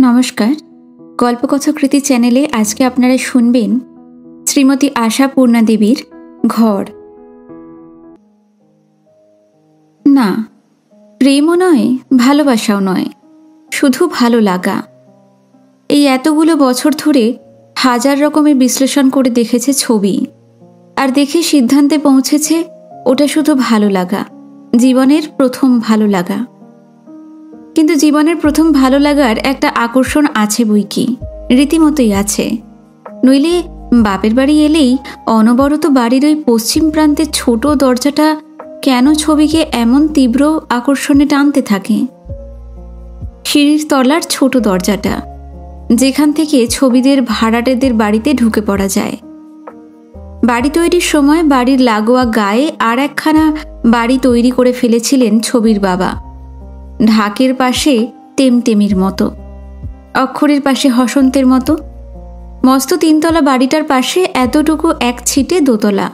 নমস্কার। গল্পকথাকৃতি চ্যানেলে আজকে আপনারা শুনবেন শ্রীমতী আশা পূর্ণা দেবীর ঘর। না, প্রেমও নয়, ভালোবাসাও নয়, শুধু ভালো লাগা। এই এতগুলো বছর ধরে হাজার রকমের বিশ্লেষণ করে দেখেছে ছবি, আর দেখে সিদ্ধান্তে পৌঁছেছে ওটা শুধু ভালো লাগা, জীবনের প্রথম ভালো লাগা। কিন্তু জীবনের প্রথম ভালো লাগার একটা আকর্ষণ আছে বইকি, রীতিমতোই আছে। নইলে বাপের বাড়ি এলেই অনবরত বাড়ির ওই পশ্চিম প্রান্তের ছোট দরজাটা কেন ছবিকে এমন তীব্র আকর্ষণে টানতে থাকে? সিঁড়ির তলার ছোট দরজাটা, যেখান থেকে ছবিদের ভাড়াটেদের বাড়িতে ঢুকে পড়া যায়। বাড়ি তৈরির সময় বাড়ির লাগোয়া গায়ে আর একখানা বাড়ি তৈরি করে ফেলেছিলেন ছবির বাবা। ঢাকের পাশে টেমটেমির মতো, অক্ষরের পাশে হসন্তের মতো। মস্ত তিনতলা বাড়িটার পাশে এতটুকু এক ছিটে দোতলা।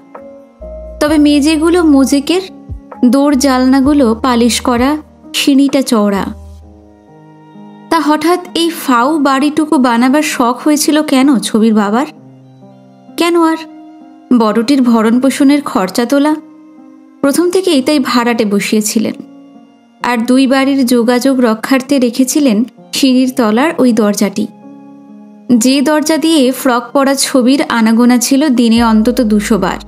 তবে মেঝেগুলো মোজেকের, দৌড় জালনাগুলো পালিশ করা, সিঁড়িটা চওড়া। তা হঠাৎ এই ফাউ বাড়িটুকু বানাবার শখ হয়েছিল কেন ছবির বাবার? কেন আর বড়টির ভরণ পোষণের খরচা তোলা? প্রথম থেকেই তাই ভাড়াটে বসিয়েছিলেন, আর দুই বাড়ির যোগাযোগ রক্ষার্থে রেখেছিলেন সিঁড়ির তলার ওই দরজাটি, যে দরজা দিয়ে ফ্রক পরা ছবির আনাগোনা ছিল দিনে অন্তত 200 বার।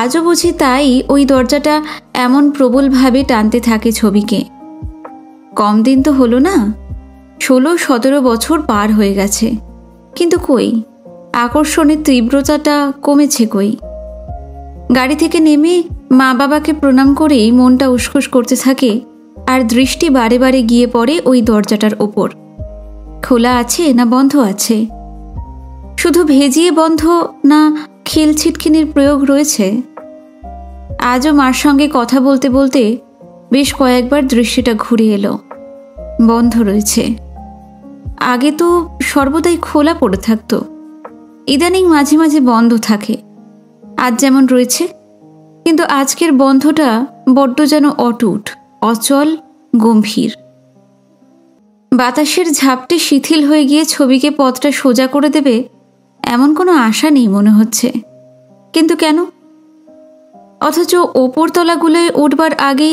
আজও বুঝি তাই ওই দরজাটা এমন প্রবলভাবে টানতে থাকে ছবিকে। কম দিন তো হলো না, 16-17 বছর পার হয়ে গেছে, কিন্তু কই আকর্ষণের তীব্রতাটা কমেছে কই? গাড়ি থেকে নেমে মা বাবাকে প্রণাম করেই মনটা উসখুস করতে থাকে, আর দৃষ্টি বারে বারে গিয়ে পড়ে ওই দরজাটার ওপর। খোলা আছে না বন্ধ আছে? শুধু ভেজিয়ে বন্ধ, না খিল ছিটকিনির প্রয়োগ রয়েছে? আজও মার সঙ্গে কথা বলতে বলতে বেশ কয়েকবার দৃষ্টিটা ঘুরে এলো। বন্ধ রয়েছে। আগে তো সর্বদাই খোলা পড়ে থাকতো, ইদানিং মাঝে মাঝে বন্ধ থাকে। আজ যেমন রয়েছে, কিন্তু আজকের বন্ধটা বড্ড যেন অটুট, অচল, গম্ভীর। বাতাসের ঝাপটে শিথিল হয়ে গিয়ে ছবিকে পথটা সোজা করে দেবে এমন কোনো আশা নেই মনে হচ্ছে। কিন্তু কেন? অথচ ওপর তলাগুলোয় উঠবার আগে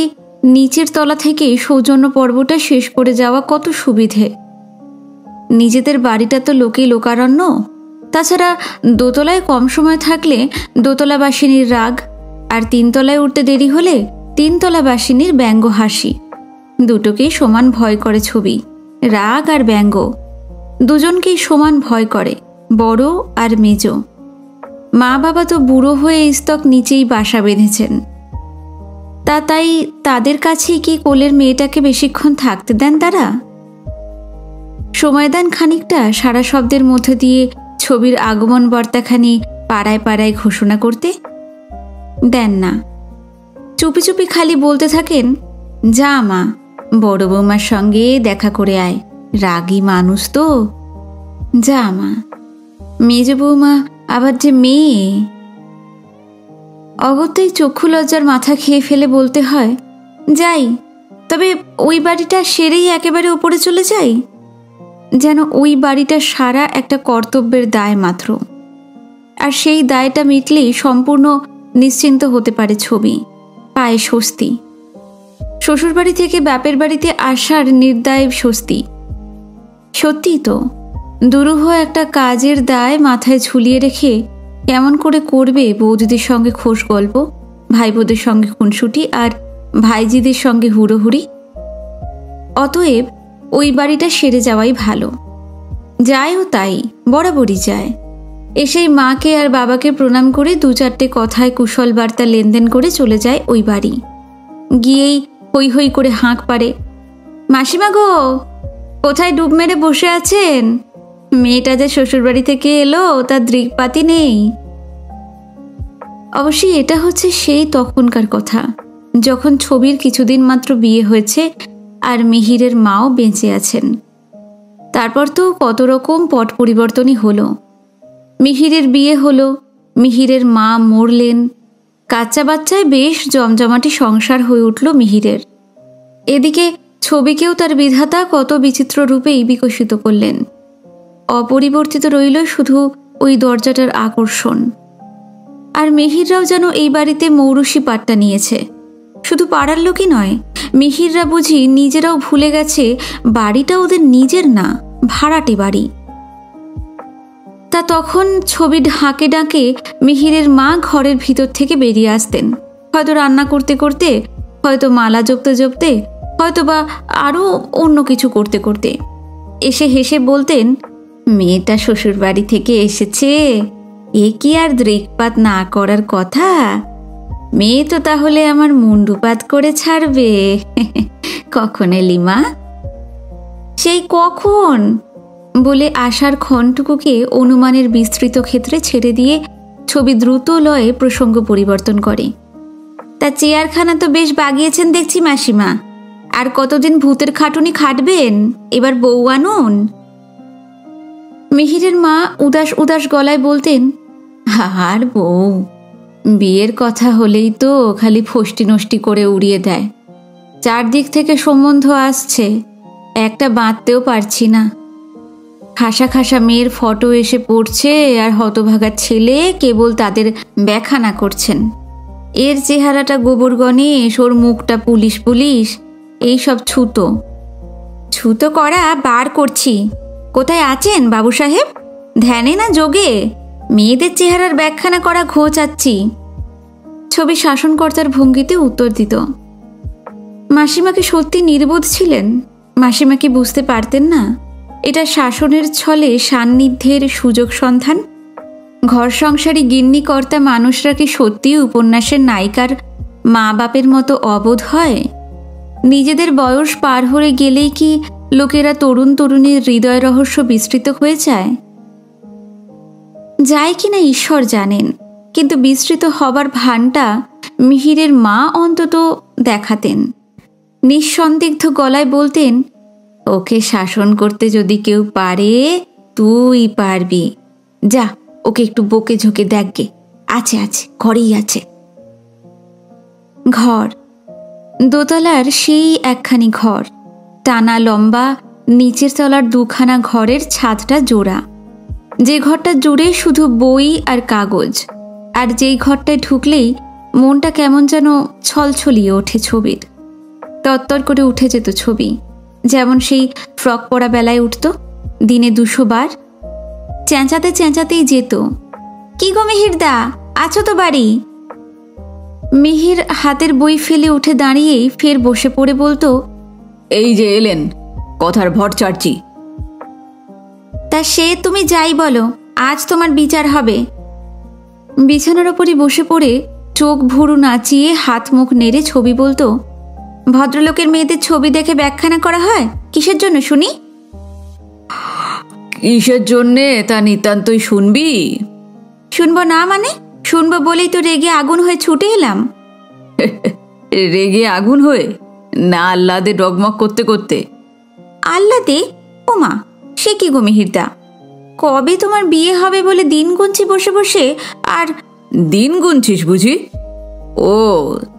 নিচের তলা থেকে সৌজন্য পর্বটা শেষ করে যাওয়া কত সুবিধে। নিজেদের বাড়িটা তো লোকে লোকারণ্য। তাছাড়া দোতলায় কম সময় থাকলে দোতলাবাসিনীর রাগ, আর তিনতলায় উঠতে দেরি হলে তিনতলাবাসিনীর ব্যঙ্গ হাসি। দুটোকেই সমান ভয় করে ছবি। রাগ আর ব্যঙ্গ দুজনকেই সমান ভয় করে, বড় আর মেজ। মা বাবা তো বুড়ো হয়ে স্তক নিচেই বাসা বেঁধেছেন। তাই তাদের কাছেই কি কোলের মেয়েটাকে বেশিক্ষণ থাকতে দেন তারা? সময় দেন খানিকটা সারা শব্দের মধ্য দিয়ে ছবির আগমন বার্তাখানি পাড়ায় পাড়ায় ঘোষণা করতে? দেন না। চুপি চুপি খালি বলতে থাকেন, যা মা, বড় বৌমার সঙ্গে দেখা করে আয়, রাগী মানুষ তো, যা মা। মেজ বৌমা আবার যে মেয়ে। অগত্যই চক্ষু লজ্জার মাথা খেয়ে ফেলে বলতে হয়, যাই, তবে ওই বাড়িটা সেরেই একেবারে ওপরে চলে যাই। যেন ওই বাড়িটা সারা একটা কর্তব্যের দায় মাত্র, আর সেই দায়টা মিটলেই সম্পূর্ণ নিশ্চিন্ত হতে পারে ছবি, পায়ে স্বস্তি। শ্বশুরবাড়ি থেকে বাপের বাড়িতে আসার নির্দায় স্বস্তি। সত্যিই তো, দুরূহ একটা কাজের দায় মাথায় ঝুলিয়ে রেখে কেমন করে করবে বৌদিদের সঙ্গে খোশ গল্প, ভাইবোদের সঙ্গে খুনসুটি, আর ভাইজিদের সঙ্গে হুড়োহুড়ি। অতএব ওই বাড়িটা সেরে যাওয়াই ভালো। যায়ও তাই, বরাবরই যায়। এসেই মাকে আর বাবাকে প্রণাম করে 2-4টে কথায় কুশল বার্তা লেনদেন করে চলে যায় ওই বাড়ি। গিয়েই হৈ হৈ করে হাঁক পারে, মাসিমা গো, কোথায় ডুব মেরে বসে আছেন? মেয়েটা যে শ্বশুরবাড়ি থেকে এলো তার দৃকপাতি নেই। অবশ্যই এটা হচ্ছে সেই তখনকার কথা, যখন ছবির কিছুদিন মাত্র বিয়ে হয়েছে আর মিহিরের মাও বেঁচে আছেন। তারপর তো কত রকম পট পরিবর্তনই হলো। মিহিরের বিয়ে হলো, মিহিরের মা মরলেন, কাচ্চা বাচ্চায় বেশ জমজমাটি সংসার হয়ে উঠল মিহিরের। এদিকে ছবিকেও তার বিধাতা কত বিচিত্র রূপেই বিকশিত করলেন। অপরিবর্তিত রইল শুধু ওই দরজাটার আকর্ষণ। আর মিহিররাও যেন এই বাড়িতে মৌরুষি পাট্টা নিয়েছে। শুধু পাড়ার লোকই নয়, মিহিররা বুঝি নিজেরাও ভুলে গেছে বাড়িটা ওদের নিজের না, ভাড়াটে বাড়ি। তা তখন ছবি ঢাকে ডাকে মিহিরের মা ঘরের ভিতর থেকে বেরিয়ে আসতেন, হয়তো রান্না করতে করতে, হয়তো মালা জপতে জপতে, হয়তো বা আরও অন্য কিছু করতে করতে। এসে হেসে বলতেন, মেয়েটা শ্বশুর বাড়ি থেকে এসেছে, এ কি আর দৃকপাত না করার কথা? মেয়ে তো তাহলে আমার মুন্ডুপাত করে ছাড়বে। কখন এলি মা? সেই কখন বলে আশার ক্ষণটুকুকে অনুমানের বিস্তৃত ক্ষেত্রে ছেড়ে দিয়ে ছবি দ্রুত লয়ে প্রসঙ্গ পরিবর্তন করে। তা চেয়ারখানা তো বেশ বাগিয়েছেন দেখছি মাসিমা, আর কতদিন ভূতের খাটুনি খাটবেন? এবার বউ আনুন। মিহিরের মা উদাস উদাস গলায় বলতেন, আর বউ, বিয়ের কথা হলেই তো খালি ফষ্টি নষ্টি করে উড়িয়ে দেয়। চারদিক থেকে সম্বন্ধ আসছে, একটা বাঁধতেও পারছি না। খাসা খাসা মেয়ের ফটো এসে পড়ছে, আর হতভাগা ছেলে কেবল তাদের ব্যাখানা করছেন। এর চেহারাটা গোবর গণেশ, ওর মুখটা পুলিশ পুলিশ, এইসব ছুতো ছুতো করা বার করছি। কোথায় আছেন বাবু সাহেব? ধ্যানে না যোগে মেয়েদের চেহারার ব্যাখ্যানা করা ঘোচাচ্ছি। ছবি শাসনকর্তার ভঙ্গিতে উত্তর দিত। মাসিমাকে সত্যি নির্বোধ ছিলেন? মাসিমা কি বুঝতে পারতেন না এটা শাসনের ছলে সান্নিধ্যের সুযোগ সন্ধান? ঘর সংসারী গিন্নিকর্তা মানুষরা কি সত্যিই উপন্যাসের নায়িকার মা বাপের মতো অবোধ হয়? নিজেদের বয়স পার হয়ে গেলেই কি লোকেরা তরুণ তরুণীর হৃদয় রহস্য বিস্তৃত হয়ে যায়? যায় কিনা ঈশ্বর জানেন, কিন্তু বিস্তৃত হবার ভানটা মিহিরের মা অন্তত দেখাতেন। নিঃসন্দিগ্ধ গলায় বলতেন, ওকে শাসন করতে যদি কেউ পারে, তুই পারবি। যা, ওকে একটু বকে ঝোঁকে দেখগে, আছে আছে, ঘরেই আছে। ঘর, দোতলার সেই একখানি ঘর, টানা লম্বা, নিচের তলার দুখানা ঘরের ছাদটা জোড়া। যে ঘরটা জুড়ে শুধু বই আর কাগজ, আর যেই ঘরটায় ঢুকলেই মনটা কেমন যেন ছলছলিয়ে ওঠে ছবির। তত্তর করে উঠে যেত ছবি, যেমন সেই ফ্রক পরা বেলায় উঠত দিনে 200 বার। চেঁচাতে চেঁচাতেই যেত, কি গো মিহিরদা, আছো তো বাড়ি? মিহির হাতের বই ফেলে উঠে দাঁড়িয়েই ফের বসে পড়ে বলতো, এই যে এলেন, কথার ভর চাটছি। তা সে তুমি যাই বলো, আজ তোমার বিচার হবে। বিছানার ওপরই বসে পড়ে চোখ ভুরু নাচিয়ে হাত মুখ নেড়ে ছবি বলতো, ভদ্রলোকের মেয়েদের ছবি দেখে ব্যাখ্যানা করা হয় কিসের জন্য শুনি? কিসের জন্যে তা নিতান্তই শুনবি? শুনবো না মানে? শুনবো বলেই তো রেগে আগুন হয়ে ছুটে এলাম। রেগে আগুন হয়ে না, আহ্লাদে ডগমগ করতে করতে? আহ্লাদে? ওমা, সে কি গো মিহিরদা, কবে তোমার বিয়ে হবে বলে দিন গুনছি বসে বসে। আর দিন গুনছিস বুঝি? ও,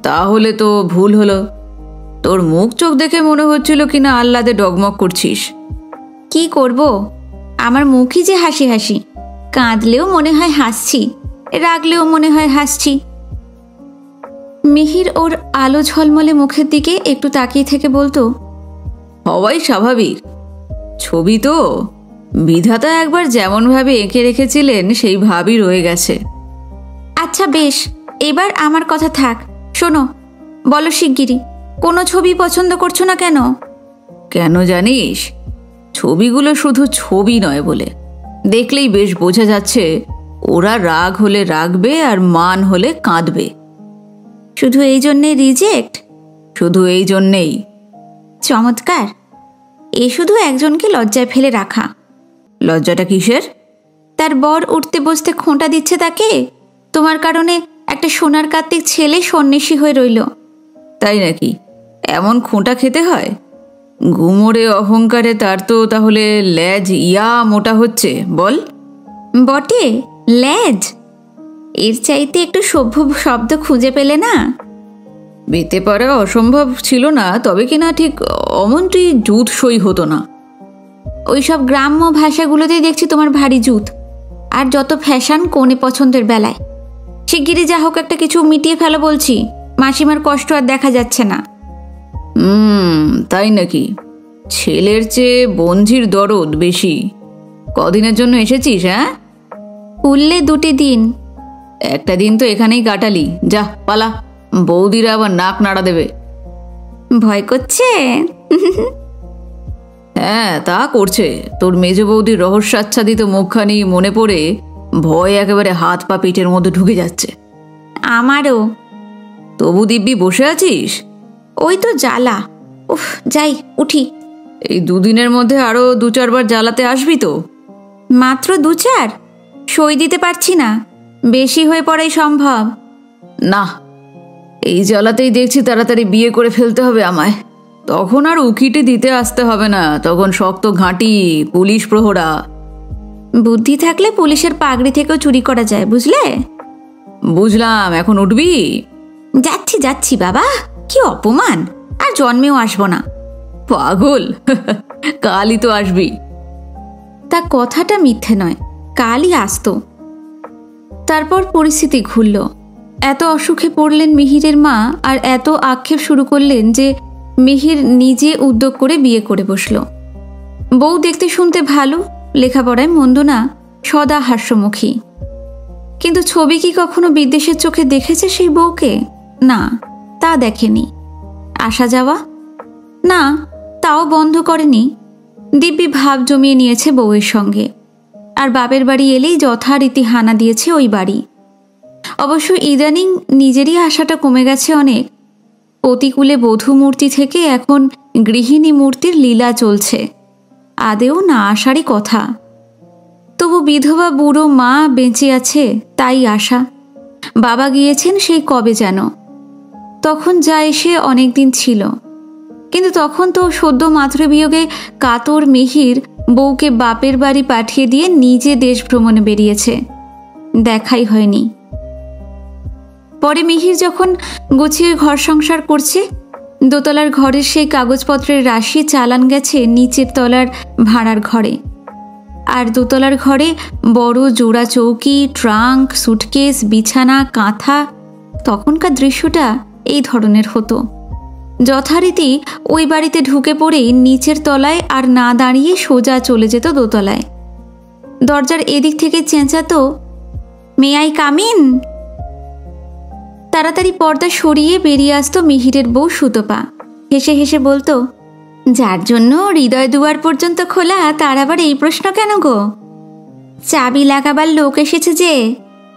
তাহলে তো ভুল হলো। তোর মুখ চোখ দেখে মনে হচ্ছিল কিনা আহ্লাদে ডগমগ করছিস। কি করব, আমার মুখই যে হাসি হাসি। কাঁদলেও মনে হয় হাসছি, রাগলেও মনে হয় হাসছি। মিহির ওর আলো ঝলমলে মুখের দিকে একটু তাকিয়ে থেকে বলতো, হওয়াই স্বাভাবিক। ছবি তো বিধাতা একবার যেমনভাবে এঁকে রেখেছিলেন সেই ভাবই রয়ে গেছে। আচ্ছা বেশ, এবার আমার কথা থাক। শোনো, বলো শিগগিরই, কোনো ছবি পছন্দ করছো না কেন? কেন জানিস? ছবিগুলো শুধু ছবি নয় বলে। দেখলেই বেশ বোঝা যাচ্ছে ওরা রাগ হলে রাগবে আর মান হলে কাঁদবে। শুধু এই জন্যে রিজেক্ট? শুধু এই জন্যেই। চমৎকার। এ শুধু একজনকে লজ্জায় ফেলে রাখা। লজ্জাটা কিসের? তার বর উঠতে বসতে খোঁটা দিচ্ছে তাকে। তোমার কারণে একটা সোনার কার্তিক ছেলে সন্ন্যাসী হয়ে রইল। তাই নাকি? এমন খোঁটা খেতে হয়? গুমরে অহংকারে তার তো তাহলে লেজ ইয়া মোটা হচ্ছে বল। বিতে পারা অসম্ভব ছিল না, তবে কিনা ঠিক অমনটি জুত সই হতো না। ওইসব গ্রাম্য ভাষাগুলোতেই দেখছি তোমার ভারী জুত, আর যত ফ্যাশন কোণে পছন্দের বেলায়। শিগগিরই যা হোক একটা কিছু মিটিয়ে ফেলো বলছি, মাসিমার কষ্ট আর দেখা যাচ্ছে না। তাই নাকি? ছেলের চেয়ে বঞ্ঝির দরদ বেশি। কদিনের জন্য এসেছিস? হ্যাঁ, উল্লে 2 দিন। একটা দিন তো এখানেই কাটালি, যা পালা, বৌদিরা আবার নাক নাড়া দেবে। ভয় করছে? হ্যাঁ, তা করছে। তোর মেজ বৌদির রহস্যাচ্ছাদিত মুখখানি মনে পড়ে ভয় একেবারে হাত পা পিঠের মধ্যে ঢুকে যাচ্ছে। আমারও। তবু দিব্যি বসে আছিস? ওই তো জ্বালা। উফ, যাই উঠি। এই 2 দিনের মধ্যে আরো 2-4 বার জ্বালাতে আসবি তো? মাত্র 2-4? সই দিতে পারছি না, বেশি হয়ে পড়াই সম্ভব না। এই জ্বালাতেই দেখছি তাড়াতাড়ি বিয়ে করে ফেলতে হবে আমায়। তখন আর উকিটে দিতে আসতে হবে না, তখন শক্ত ঘাঁটি, পুলিশ প্রহরা। বুদ্ধি থাকলে পুলিশের পাগড়ি থেকেও চুরি করা যায়, বুঝলে? বুঝলাম। এখন উঠবি? যাচ্ছি যাচ্ছি বাবা, কি অপমান! আর জন্মেও আসবো না। পাগল, কালই তো আসবি। তা কথাটা মিথ্যে নয়, কালই আসতো। তারপর পরিস্থিতি ঘুরল। এত অসুখে পড়লেন মিহিরের মা, আর এত আক্ষেপ শুরু করলেন যে মিহির নিজে উদ্যোগ করে বিয়ে করে বসল। বউ দেখতে শুনতে ভালো, লেখাপড়ায় মন্দ না, সদা হাস্যমুখী। কিন্তু ছবি কি কখনো বিদ্বেষের চোখে দেখেছে সেই বউকে? না, তা দেখেনি। আসা যাওয়া? না, তাও বন্ধ করেনি। দিব্যি ভাব জমিয়ে নিয়েছে বউয়ের সঙ্গে, আর বাপের বাড়ি এলেই যথারীতি হানা দিয়েছে ওই বাড়ি। অবশ্য ইদানিং নিজেরই আশাটা কমে গেছে অনেক। প্রতিকূলে বধূ মূর্তি থেকে এখন গৃহিণী মূর্তির লীলা চলছে। আদেও না আসারই কথা। তবু বিধবা বুড়ো মা বেঁচে আছে, তাই আশা। বাবা গিয়েছেন সেই কবে যেন, তখন যা এসে অনেক দিন ছিল। কিন্তু তখন তো সদ্য মাতৃবিয়োগে কাতর মিহির বউকে বাপের বাড়ি পাঠিয়ে দিয়ে নিজে দেশ ভ্রমণে বেরিয়েছে, দেখাই হয়নি। পরে মিহির যখন গুছিয়ে ঘর সংসার করছে, দোতলার ঘরের সেই কাগজপত্রের রাশি চালান গেছে নিচের তলার ভাড়ার ঘরে। আর দোতলার ঘরে বড় জোড়া চৌকি, ট্রাঙ্ক, সুটকেস, বিছানা, কাঁথা। তখনকার দৃশ্যটা এই ধরনের হতো। যথারীতি ওই বাড়িতে ঢুকে পড়েই নিচের তলায় আর না দাঁড়িয়ে সোজা চলে যেত দোতলায়। দরজার এদিক থেকে চেঁচাতো, মে আই কাম ইন? তাড়াতাড়ি পর্দা সরিয়ে বেরিয়ে আসতো মিহিরের বউ সুতপা। হেসে হেসে বলতো, যার জন্য হৃদয় দুয়ার পর্যন্ত খোলা, তার আবার এই প্রশ্ন কেন গো? চাবি লাগাবার লোক এসেছে যে,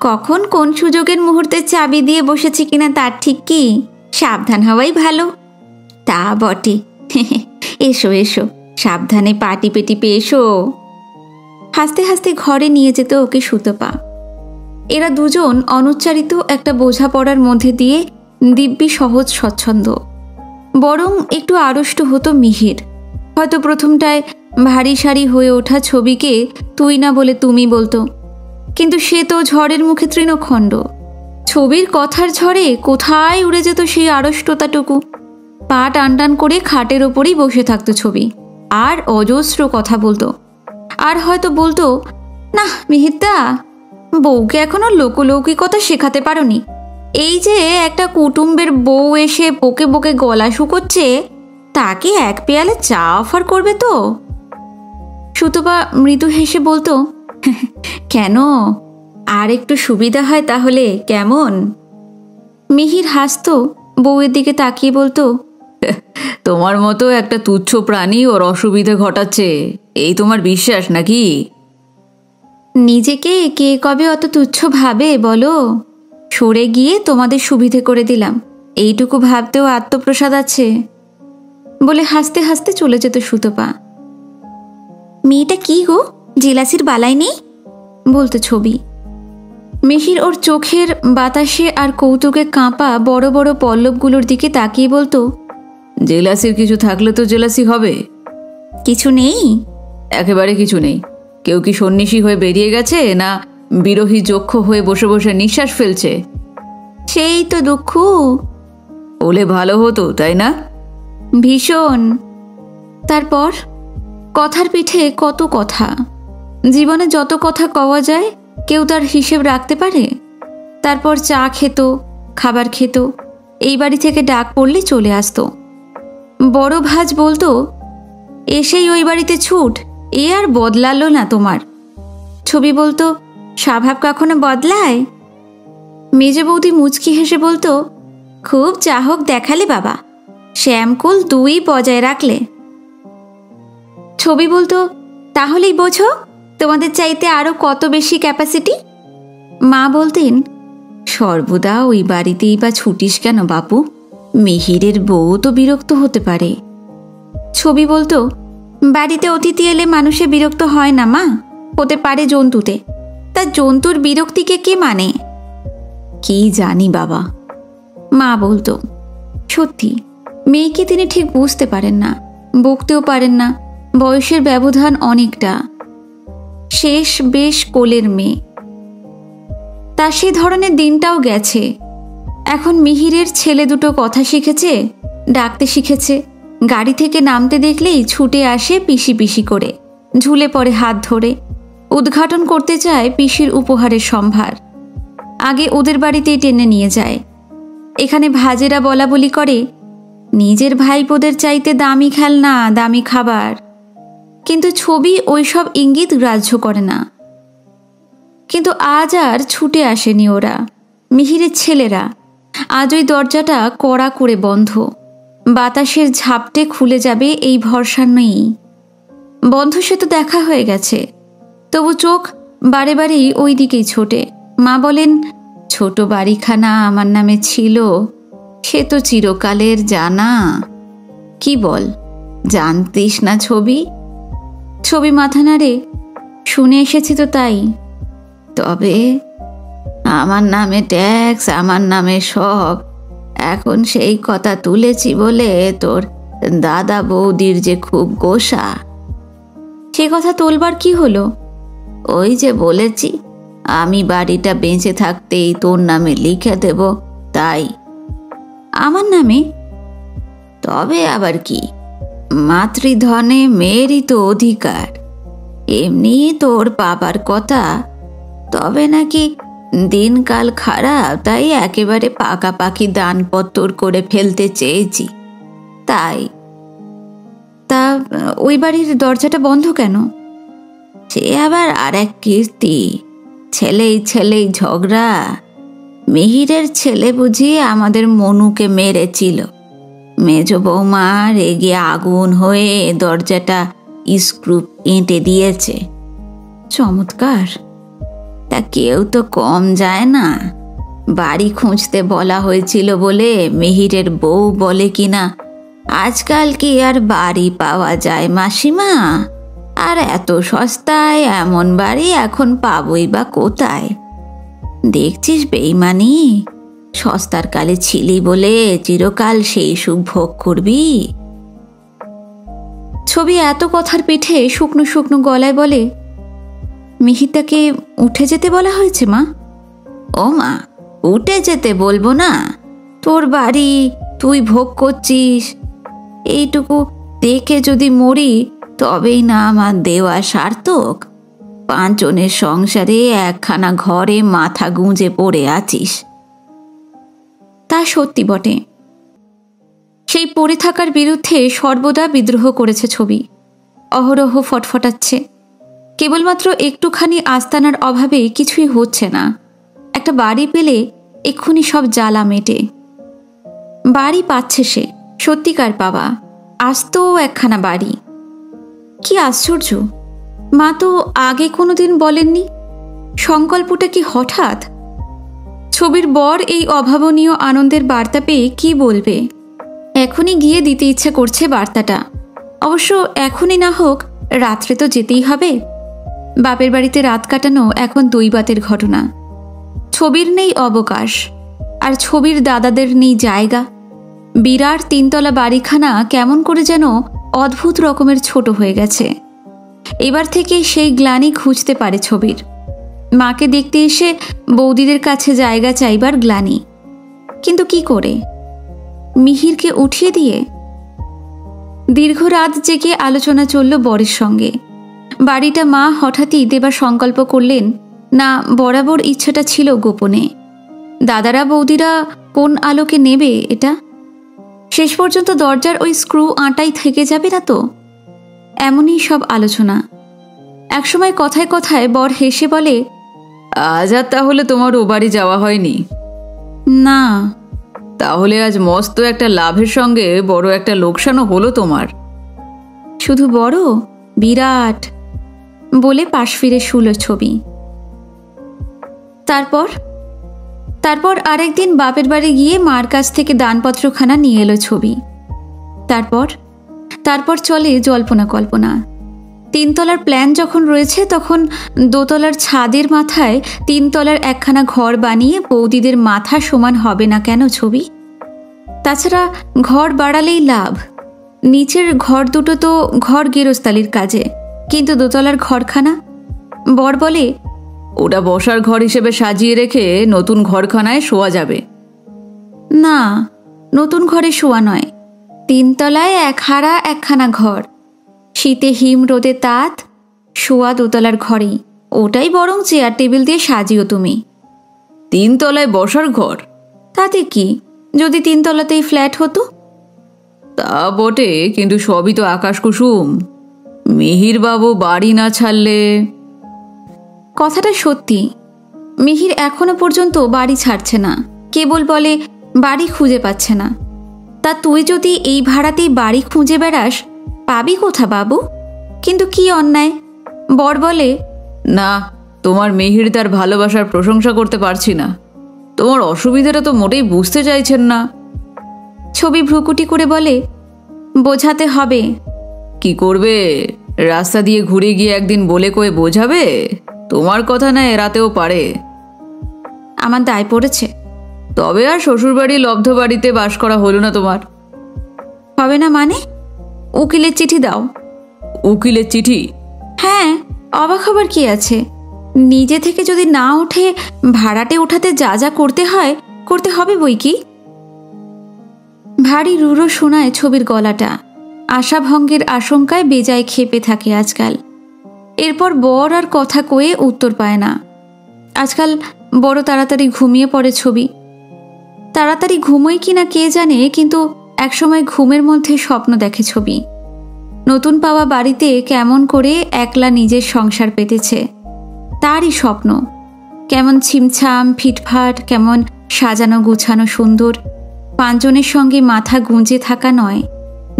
কখন কোন সুযোগের মুহূর্তে চাবি দিয়ে বসেছে কিনা তার ঠিক কি? সাবধান হওয়াই ভালো। তা বটে। এসো এসো, সাবধানে পাটি পেটিপে এসো। হাসতে হাসতে ঘরে নিয়ে যেত ওকে সুতপা। এরা দুজন অনুচ্চারিত একটা বোঝাপড়ার মধ্যে দিয়ে দিব্যি সহজ স্বচ্ছন্দ। বরং একটু আড়ষ্ট হতো মিহির। হয়তো প্রথমটায় ভারী সারি হয়ে ওঠা ছবিকে তুই না বলে তুমি বলতো, কিন্তু সে তো ঝড়ের মুখে তৃণখণ্ড। ছবির কথার ঝড়ে কোথায় উড়ে যেত সেই আড়ষ্টতাটুকু। পা টান টান করে খাটের ওপরেই বসে থাকতো ছবি, আর অজস্র কথা বলতো। আর হয়তো বলতো, না মিহিরদা, বউকে এখনো লোকলৌকিকতা শেখাতে পারোনি। এই যে একটা কুটুম্বের বউ এসে বকে বকে গলা শুকোচ্ছে, তাকে 1 পেয়ালে চা অফার করবে তো? সুতপা মৃদু হেসে বলতো, কেন, আর একটু সুবিধা হয় তাহলে কেমন? মিহির হাসতো, বউয়ের দিকে তাকিয়ে বলতো, তোমার মতো একটা তুচ্ছ প্রাণী ওর অসুবিধে ঘটাচ্ছে, এই তোমার বিশ্বাস নাকি? নিজেকে কে কবে অত তুচ্ছ ভাবে বলো? সরে গিয়ে তোমাদের সুবিধে করে দিলাম, এইটুকু ভাবতেও আত্মপ্রসাদ আছে বলে হাসতে হাসতে চলে যেত সুতপা। মেয়েটা কি গো, জেলাসির বালাই নেই? বলতো ছবি। মিহির ওর চোখের বাতাসে আর কৌতুকে কাঁপা বড় বড় পল্লবগুলোর দিকে তাকিয়ে বলতো, জেলাসির কিছু থাকলে তো জেলাসি হবে। কিছু নেই? একেবারে কিছু নেই। কেউ কি সন্ন্যাসী হয়ে বেরিয়ে গেছে, না বিরোহী যক্ষ হয়ে বসে বসে নিঃশ্বাস ফেলছে? সেই তো দুঃখ। হলে ভালো হতো, তাই না? ভীষণ। তারপর কথার পিঠে কত কথা। জীবনে যত কথা কওয়া যায় কেউ তার হিসেব রাখতে পারে? তারপর চা খেত, খাবার খেত, এই বাড়ি থেকে ডাক পড়লে চলে আসতো। বড় ভাজ বলতো, এসেই ওই বাড়িতে ছুট, এ আর বদলালো না তোমার। ছবি বলতো, স্বভাব কখনো বদলায়? মেজে বৌদি মুচকি হেসে বলতো, খুব চাহক দেখালে বাবা, শ্যামকুল তুই বজায় রাখলে। ছবি বলতো, তাহলেই বোঝো তোমাদের চাইতে আরো কত বেশি ক্যাপাসিটি। মা বলতেন, সর্বদা ওই বাড়িতেই বা ছুটিস কেন বাপু? মিহিরের বউ তো বিরক্ত হতে পারে। ছবি বলতো, বাড়িতে অতিথি এলে মানুষে বিরক্ত হয় না মা, হতে পারে জন্তুতে। তা জন্তুর বিরক্তিকে কে মানে? কি জানি বাবা। মা বলতো, সত্যি মেয়েকে তিনি ঠিক বুঝতে পারেন না, বকতেও পারেন না, বয়সের ব্যবধান অনেকটা। শেষ বেশ কোলের মেয়ে। তা সে ধরনের দিনটাও গেছে। এখন মিহিরের ছেলে দুটো কথা শিখেছে, ডাকতে শিখেছে। গাড়ি থেকে নামতে দেখলেই ছুটে আসে পিসি পিসি করে, ঝুলে পড়ে হাত ধরে। উদ্ঘাটন করতে চায় পিসির উপহারের সম্ভার। আগে ওদের বাড়িতেই টেনে নিয়ে যায়। এখানে ভাজেরা বলা বলি করে, নিজের ভাইপোদের চাইতে দামি খেলনা, দামি খাবার। কিন্তু ছবি ওইসব ইঙ্গিত গ্রাহ্য করে না। কিন্তু আজ আর ছুটে আসেনি ওরা, মিহিরের ছেলেরা। আজ ওই দরজাটা কড়া করে বন্ধ। বাতাসের ঝাপটে খুলে যাবে এই ভরসা নেই। বন্ধ সে তো দেখা হয়ে গেছে, তবু চোখ বারে বারেই ওই দিকেই ছোটে। মা বলেন, ছোট বাড়িখানা আমার নামে ছিল, সে তো চিরকালের জানা। কি বল, জানতিস না ছবি? ছবি মাথা নাড়ে, শুনে এসেছি তো তাই। তবে আমার নামে ট্যাক্স, আমার নামে সব। এখন সেই কথা তুলেছি বলে তোর দাদা বৌদির যে খুব গোসা। সে কথা তোলবার কি হলো? ওই যে বলেছি, আমি বাড়িটা বেঁচে থাকতেই তোর নামে লিখে দেব, তাই। আমার নামে? তবে আবার কি, মাতৃধনে মেয়েরই তো অধিকার। এমনি তোর বাবার কথা। তবে নাকি দিনকাল খারাপ, তাই একেবারে পাকাপাকি দানপত্তর করে ফেলতে চেয়েছি, তাই। তা ওই বাড়ির দরজাটা বন্ধ কেন? সে আবার আর এক কীর্তি। ছেলেই ঝগড়া। মিহিরের ছেলে বুঝি আমাদের মনুকে মেরেছিল। মেজ বৌমা রেগে আগুন হয়ে দরজাটা স্ক্রু এঁটে দিয়েছে। চমৎকার। তা কেউ তো কম যায় না। বাড়ি খুঁজতে বলা হয়েছিল বলে মিহিরের বউ বলে কিনা, আজকাল কি আর বাড়ি পাওয়া যায় মাসিমা? আর এত সস্তায় এমন বাড়ি এখন পাবই বা কোথায়? দেখছিস বেইমানি, সস্তার কালে ছিলি বলে চিরকাল সেই সুখ ভোগ করবি। ছবি এত কথার পিঠে শুকনো শুকনো গলায় বলে, মিহিরটাকে উঠে যেতে বলা হয়েছে মা? ও মা, উঠে যেতে বলবো না? তোর বাড়ি, তুই ভোগ করছিস, এইটুকু দেখে যদি মরি তবেই না আমার দেওয়া সার্থক। 5 জনের সংসারে একখানা ঘরে মাথা গুঁজে পড়ে আছিস। তা সত্যি বটে। সেই পড়ে থাকার বিরুদ্ধে সর্বদা বিদ্রোহ করেছে ছবি। অহরহ ফটফটাচ্ছে। কেবলমাত্র একটুখানি আস্তানার অভাবে কিছুই হচ্ছে না। একটা বাড়ি পেলে এক্ষুনি সব জ্বালা মেটে। বাড়ি পাচ্ছে সে, সত্যিকার পাওয়া, আস্ত একখানা বাড়ি। কি আশ্চর্য, মা তো আগে কোনোদিন বলেননি। সংকল্পটা কি হঠাৎ? ছবির বর এই অভাবনীয় আনন্দের বার্তা পেয়ে কি বলবে? এখনই গিয়ে দিতে ইচ্ছে করছে বার্তাটা। অবশ্য এখনই না হোক, রাত্রে তো যেতেই হবে। বাপের বাড়িতে রাত কাটানো এখন দৈবাতের ঘটনা। ছবির নেই অবকাশ, আর ছবির দাদাদের নেই জায়গা। বিরাট 3 তলা বাড়িখানা কেমন করে যেন অদ্ভুত রকমের ছোট হয়ে গেছে। এবার থেকে সেই গ্লানি খুঁজতে পারে ছবির। মাকে দেখতে এসে বৌদিদের কাছে জায়গা চাইবার গ্লানি। কিন্তু কি করে? মিহিরকে উঠিয়ে দিয়ে দীর্ঘ রাত জেগে আলোচনা চলল বরের সঙ্গে। বাড়িটা মা হঠাৎই দেবার সংকল্প করলেন না, বরাবর ইচ্ছাটা ছিল গোপনে। দাদারা বৌদিরা কোন আলোকে নেবে এটা? শেষ পর্যন্ত দরজার ওই স্ক্রু আঁটাই থেকে যাবে না তো? এমনই সব আলোচনা। একসময় কথায় কথায় বর হেসে বলে, আজ আর তাহলে তোমার ও বাড়ি যাওয়া হয়নি? না। তাহলে আজ মস্ত একটা লাভের সঙ্গে বড় একটা লোকসানও হলো তোমার। শুধু বড়, বিরাট, বলে পাশ ফিরে শুল ছবি। তারপর আরেকদিন বাপের বাড়ি গিয়ে মার কাছ থেকে দানপত্রখানা নিয়ে এলো ছবি। তারপর চলে জল্পনা কল্পনা। 3 তলার প্ল্যান যখন রয়েছে, তখন 2 তলার ছাদের মাথায় 3 তলার একখানা ঘর বানিয়ে বৌদিদের মাথা সমান হবে না কেন ছবি? তাছাড়া ঘর বাড়ালেই লাভ। নিচের ঘর দুটো তো ঘর গেরস্তালির কাজে, কিন্তু 2 তলার ঘরখানা? বর বলে, ওটা বসার ঘর হিসেবে সাজিয়ে রেখে নতুন ঘরখানায় শোয়া যাবে। না, নতুন ঘরে শোয়া নয়, 3 তলায় একখানা ঘর, শীতে হিম রোদে তাঁত, শোয়া 2 তলার ঘরেই। ওটাই বরং চেয়ার টেবিল দিয়ে সাজিও তুমি। 3 তলায় বসার ঘর? তাতে কি, যদি 3 তলাতেই ফ্ল্যাট হতো? তা বটে, কিন্তু সবই তো আকাশ কুসুম। মিহির বাবু বাড়ি না ছাড়লে। কথাটা সত্যি। মিহির এখনো পর্যন্ত বাড়ি ছাড়ছে না, কেবল বলে বাড়ি খুঁজে পাচ্ছে না। তা তুই যদি এই ভাড়াতেই বাড়ি খুঁজে বেড়াস, পাবি কোথা বাবু? কিন্তু কি অন্যায়? বর বলে, না, তোমার মিহির তার ভালোবাসার প্রশংসা করতে পারছি না। তোমার অসুবিধাটা তো মোটেই বুঝতে চাইছেন না। ছবি ভ্রুকুটি করে বলে, বোঝাতে হবে। কি করবে? রাস্তা দিয়ে ঘুরে গিয়ে একদিন বলে কয়ে বোঝাবে? তোমার কথা না এড়াতেও পারে। আমার দায় পড়েছে। তবে আর শ্বশুরবাড়ি লব্ধ বাড়িতে বাস করা হলো না তোমার। হবে না মানে? উকিলের চিঠি দাও। উকিলের চিঠি? হ্যাঁ, অবাক হবার কি আছে? নিজে থেকে যদি না উঠে ভাড়াটে উঠাতে যা যা করতে হয়, করতে হবে বই কি। ভারী রুড়ো শোনায় ছবির গলাটা। আশাভঙ্গের আশঙ্কায় বেজায় ক্ষেপে থাকে আজকাল। এরপর বর আর কথা কয়ে উত্তর পায় না। আজকাল বড় তাড়াতাড়ি ঘুমিয়ে পড়ে ছবি। তাড়াতাড়ি ঘুমোয় কিনা কে জানে, কিন্তু একসময় ঘুমের মধ্যে স্বপ্ন দেখে ছবি। নতুন পাওয়া বাড়িতে কেমন করে একলা নিজের সংসার পেতেছে, তারই স্বপ্ন। কেমন ছিমছাম ফিটফাট, কেমন সাজানো গুছানো সুন্দর। 5 জনের সঙ্গে মাথা গুঁজে থাকা নয়,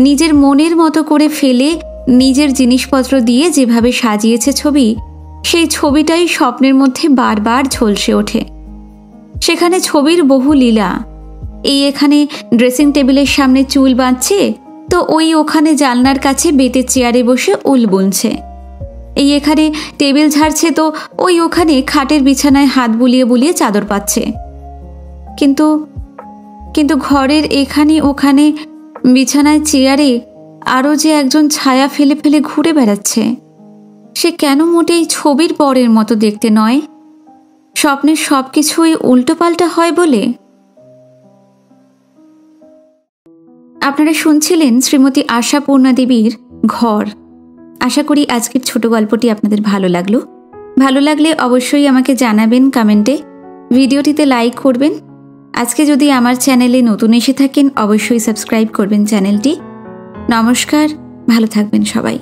নিজের মনের মতো করে ফেলে নিজের জিনিসপত্র দিয়ে যেভাবে সাজিয়েছে ছবি, সেই ছবিটাই স্বপ্নের মধ্যে বারবার ঝলসে ওঠে। সেখানে ছবির বহু লীলা। এই এখানে ড্রেসিং টেবিলের সামনে চুল বাঁধছে, তো ওই ওখানে জানলার কাছে বেতের চেয়ারে বসে উল বুনছে। এই এখানে টেবিল ঝাড়ছে, তো ওই ওখানে খাটের বিছানায় হাত বুলিয়ে বুলিয়ে চাদর পাচ্ছে। কিন্তু ঘরের এখানে ওখানে বিছানায় চেয়ারে আরও যে একজন ছায়া ফেলে ফেলে ঘুরে বেড়াচ্ছে, সে কেন মোটেই ছবির বরের মতো দেখতে নয়? স্বপ্নের সব কিছুই উল্টোপাল্টা হয় বলে। আপনারা শুনছিলেন শ্রীমতী আশাপূর্ণা দেবীর ঘর। আশা করি আজকের ছোট গল্পটি আপনাদের ভালো লাগলো। ভালো লাগলে অবশ্যই আমাকে জানাবেন কমেন্টে, ভিডিওটিতে লাইক করবেন। আজকে যদি আমার চ্যানেলে নতুন এসে থাকেন, অবশ্যই সাবস্ক্রাইব করবেন চ্যানেলটি। নমস্কার, ভালো থাকবেন সবাই।